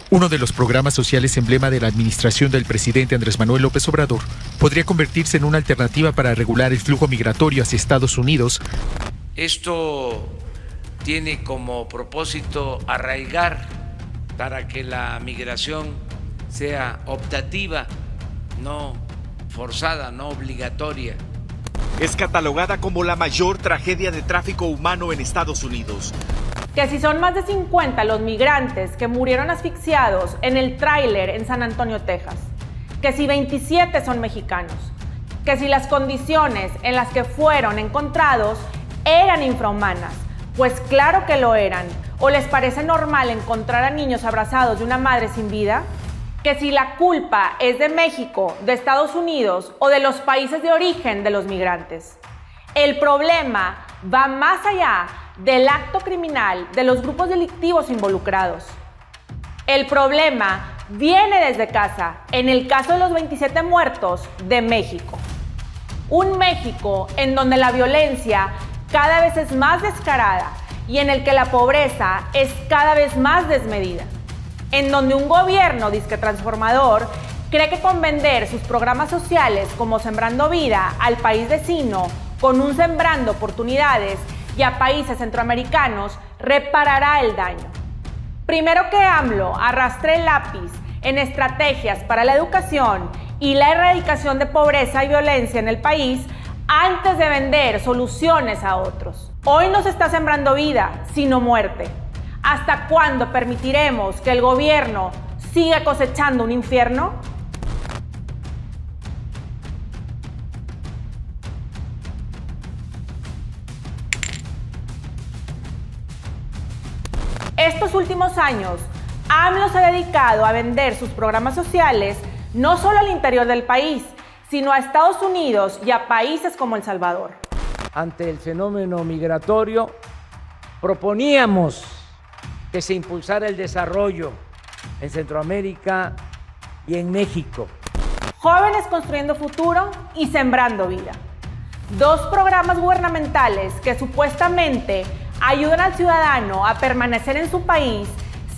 Uno de los programas sociales emblema de la administración del presidente Andrés Manuel López Obrador podría convertirse en una alternativa para regular el flujo migratorio hacia Estados Unidos. Esto tiene como propósito arraigar para que la migración sea optativa, no forzada, no obligatoria. Es catalogada como la mayor tragedia de tráfico humano en Estados Unidos. Que si son más de 50 los migrantes que murieron asfixiados en el tráiler en San Antonio, Texas. Que si 27 son mexicanos. Que si las condiciones en las que fueron encontrados eran infrahumanas. Pues claro que lo eran. ¿O les parece normal encontrar a niños abrazados de una madre sin vida? Que si la culpa es de México, de Estados Unidos o de los países de origen de los migrantes. El problema va más allá del acto criminal de los grupos delictivos involucrados. El problema viene desde casa, en el caso de los 27 muertos de México. Un México en donde la violencia cada vez es más descarada y en el que la pobreza es cada vez más desmedida. En donde un gobierno disque transformador cree que con vender sus programas sociales como Sembrando Vida al país vecino, con un Sembrando Oportunidades y a países centroamericanos, reparará el daño. Primero que AMLO arrastre el lápiz en estrategias para la educación y la erradicación de pobreza y violencia en el país, antes de vender soluciones a otros. Hoy no se está sembrando vida, sino muerte. ¿Hasta cuándo permitiremos que el gobierno siga cosechando un infierno? Estos últimos años, AMLO se ha dedicado a vender sus programas sociales no solo al interior del país, sino a Estados Unidos y a países como El Salvador. Ante el fenómeno migratorio, proponíamos que se impulsara el desarrollo en Centroamérica y en México. Jóvenes construyendo futuro y sembrando vida. Dos programas gubernamentales que supuestamente ayudan al ciudadano a permanecer en su país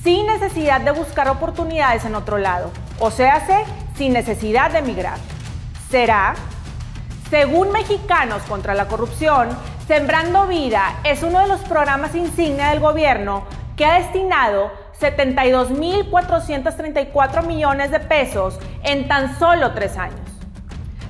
sin necesidad de buscar oportunidades en otro lado, o sea, sin necesidad de emigrar. ¿Será? Según Mexicanos contra la Corrupción, Sembrando Vida es uno de los programas insignia del gobierno que ha destinado 72.434 millones de pesos en tan solo 3 años.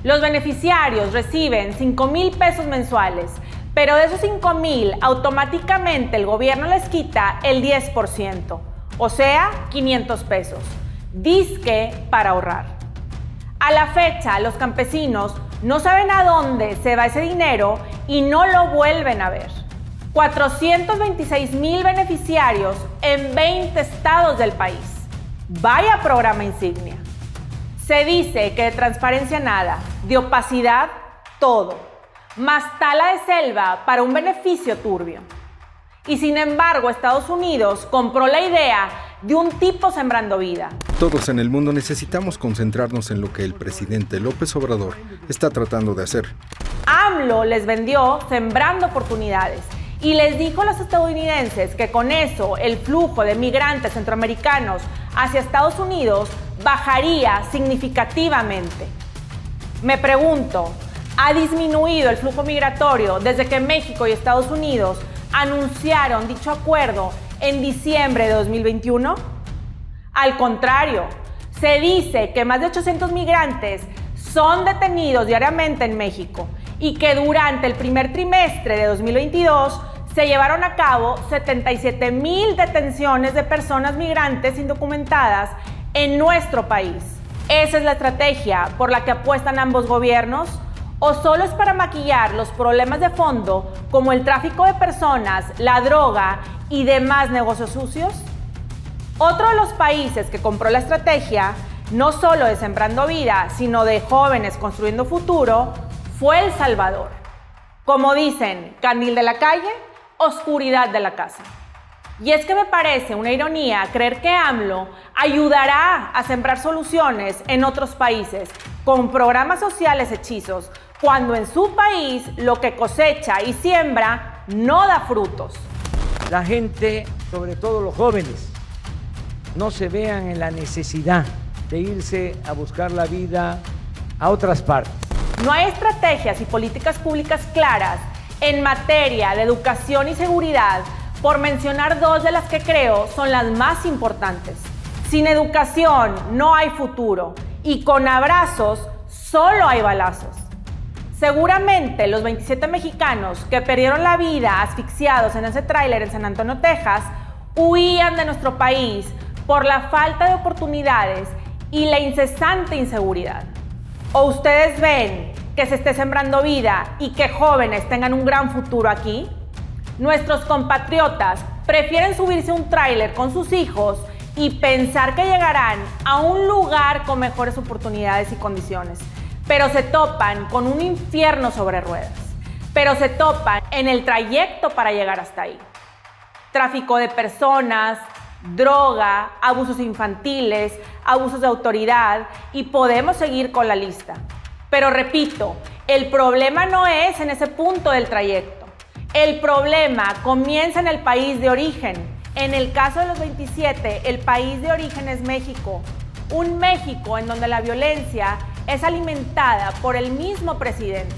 Los beneficiarios reciben 5,000 pesos mensuales, pero de esos 5,000 automáticamente el gobierno les quita el 10%, o sea, 500 pesos, dizque para ahorrar. A la fecha, los campesinos no saben a dónde se va ese dinero y no lo vuelven a ver. 426,000 beneficiarios en 20 estados del país. Vaya programa insignia. Se dice que de transparencia nada, de opacidad todo, más tala de selva para un beneficio turbio. Y sin embargo, Estados Unidos compró la idea de un tipo sembrando vida. Todos en el mundo necesitamos concentrarnos en lo que el presidente López Obrador está tratando de hacer. AMLO les vendió Sembrando Oportunidades y les dijo a los estadounidenses que con eso el flujo de migrantes centroamericanos hacia Estados Unidos bajaría significativamente. Me pregunto, ¿ha disminuido el flujo migratorio desde que México y Estados Unidos anunciaron dicho acuerdo en diciembre de 2021? Al contrario, se dice que más de 800 migrantes son detenidos diariamente en México y que durante el primer trimestre de 2022 se llevaron a cabo 77,000 detenciones de personas migrantes indocumentadas en nuestro país. ¿Esa es la estrategia por la que apuestan ambos gobiernos? ¿O solo es para maquillar los problemas de fondo como el tráfico de personas, la droga y demás negocios sucios? Otro de los países que compró la estrategia, no solo de Sembrando Vida, sino de Jóvenes Construyendo Futuro, fue El Salvador. Como dicen, candil de la calle, oscuridad de la casa. Y es que me parece una ironía creer que AMLO ayudará a sembrar soluciones en otros países con programas sociales hechizos, cuando en su país lo que cosecha y siembra no da frutos. La gente, sobre todo los jóvenes, no se vean en la necesidad de irse a buscar la vida a otras partes. No hay estrategias y políticas públicas claras en materia de educación y seguridad, por mencionar dos de las que creo son las más importantes. Sin educación no hay futuro y con abrazos solo hay balazos. Seguramente los 27 mexicanos que perdieron la vida asfixiados en ese tráiler en San Antonio, Texas, huían de nuestro país por la falta de oportunidades y la incesante inseguridad. ¿O ustedes ven que se esté sembrando vida y que jóvenes tengan un gran futuro aquí? Nuestros compatriotas prefieren subirse a un tráiler con sus hijos y pensar que llegarán a un lugar con mejores oportunidades y condiciones, pero se topan con un infierno sobre ruedas, pero se topan en el trayecto para llegar hasta ahí. Tráfico de personas, droga, abusos infantiles, abusos de autoridad y podemos seguir con la lista. Pero repito, el problema no es en ese punto del trayecto. El problema comienza en el país de origen. En el caso de los 27, el país de origen es México. Un México en donde la violencia es alimentada por el mismo presidente.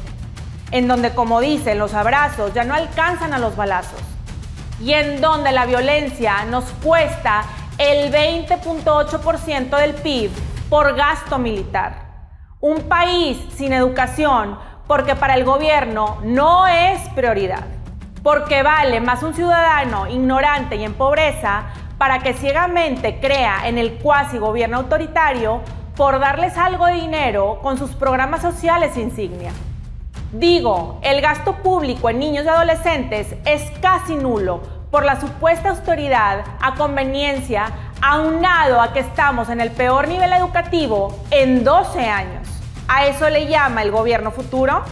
En donde, como dicen, los abrazos ya no alcanzan a los balazos. Y en donde la violencia nos cuesta el 20.8% del PIB por gasto militar. Un país sin educación porque para el gobierno no es prioridad. Porque vale más un ciudadano ignorante y en pobreza para que ciegamente crea en el cuasi gobierno autoritario por darles algo de dinero con sus programas sociales insignia. Digo, el gasto público en niños y adolescentes es casi nulo por la supuesta austeridad a conveniencia, aunado a que estamos en el peor nivel educativo en 12 años. ¿A eso le llama el gobierno futuro?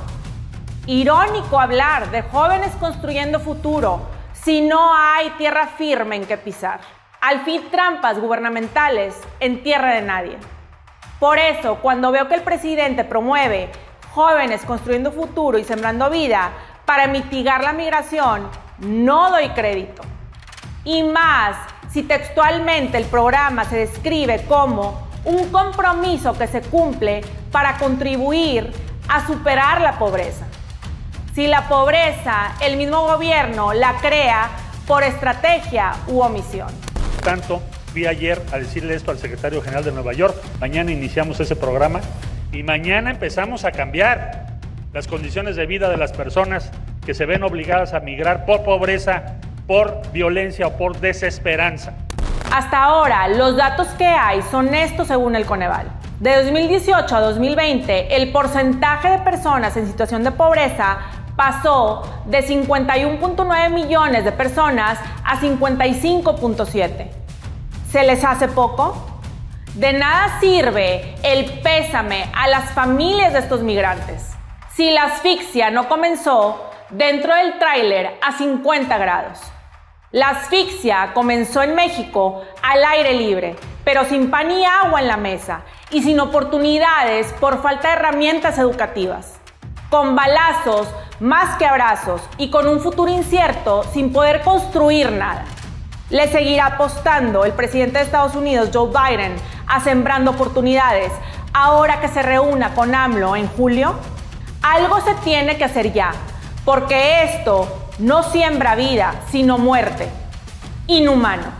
Irónico hablar de jóvenes construyendo futuro si no hay tierra firme en que pisar. Al fin, trampas gubernamentales en tierra de nadie. Por eso, cuando veo que el presidente promueve jóvenes construyendo futuro y sembrando vida para mitigar la migración, no doy crédito. Y más si textualmente el programa se describe como un compromiso que se cumple para contribuir a superar la pobreza. Si la pobreza, el mismo gobierno la crea por estrategia u omisión. Tanto, fui ayer a decirle esto al secretario general de Nueva York. Mañana iniciamos ese programa y mañana empezamos a cambiar las condiciones de vida de las personas que se ven obligadas a migrar por pobreza, por violencia o por desesperanza. Hasta ahora, los datos que hay son estos según el Coneval. De 2018 a 2020, el porcentaje de personas en situación de pobreza pasó de 51.9 millones de personas a 55.7. ¿Se les hace poco? De nada sirve el pésame a las familias de estos migrantes si la asfixia no comenzó dentro del tráiler a 50 grados. La asfixia comenzó en México al aire libre, pero sin pan y agua en la mesa y sin oportunidades por falta de herramientas educativas. Con balazos más que abrazos y con un futuro incierto sin poder construir nada. ¿Le seguirá apostando el presidente de Estados Unidos, Joe Biden, a sembrando oportunidades ahora que se reúna con AMLO en julio? Algo se tiene que hacer ya, porque esto no siembra vida, sino muerte. Inhumano.